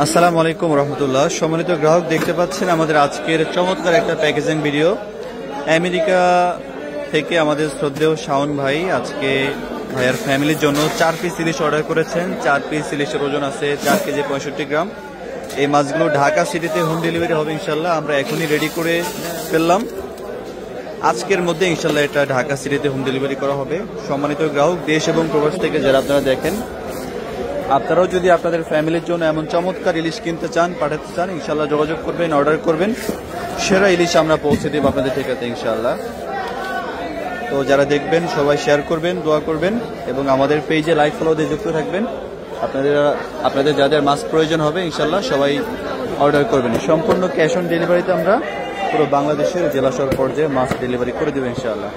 আসসালামু আলাইকুম রহমতুল্লাহ। সম্মানিত গ্রাহক, দেখতে পাচ্ছেন আমাদের আজকের চমৎকার একটা প্যাকেজিং ভিডিও। আমেরিকা থেকে আমাদের শ্রদ্ধেয় শাওন ভাই আজকে ভাইয়ার ফ্যামিলির জন্য 4 পিস ইলিশ অর্ডার করেছেন। 4 পিস ইলিশের ওজন আছে 4 কেজি 65 গ্রাম। এই মাছগুলো ঢাকা সিটিতে হোম ডেলিভারি হবে ইনশাল্লাহ। আমরা এখনই রেডি করে ফেললাম, আজকের মধ্যে ইনশাল্লাহ এটা ঢাকা সিটিতে হোম ডেলিভারি করা হবে। সম্মানিত গ্রাহক, দেশ এবং প্রবাস থেকে যারা আপনারা দেখেন, আপনারাও যদি আপনাদের ফ্যামিলির জন্য এমন চমৎকার ইলিশ কিনতে চান, পাঠাতে চান, ইনশাল্লাহ যোগাযোগ করবেন, অর্ডার করবেন। সেরা ইলিশ আমরা পৌঁছে দেব আপনাদের ঠিকাতে ইনশাল্লাহ। তো যারা দেখবেন সবাই শেয়ার করবেন, দোয়া করবেন এবং আমাদের পেজে লাইক ফলো দিয়ে যুক্ত থাকবেন। আপনাদের যাদের মাছ প্রয়োজন হবে ইনশাল্লাহ সবাই অর্ডার করবেন। সম্পূর্ণ ক্যাশ অন ডেলিভারিতে আমরা পুরো বাংলাদেশের জেলা শহর পর্যায়ে মাছ ডেলিভারি করে দেবো ইনশাল্লাহ।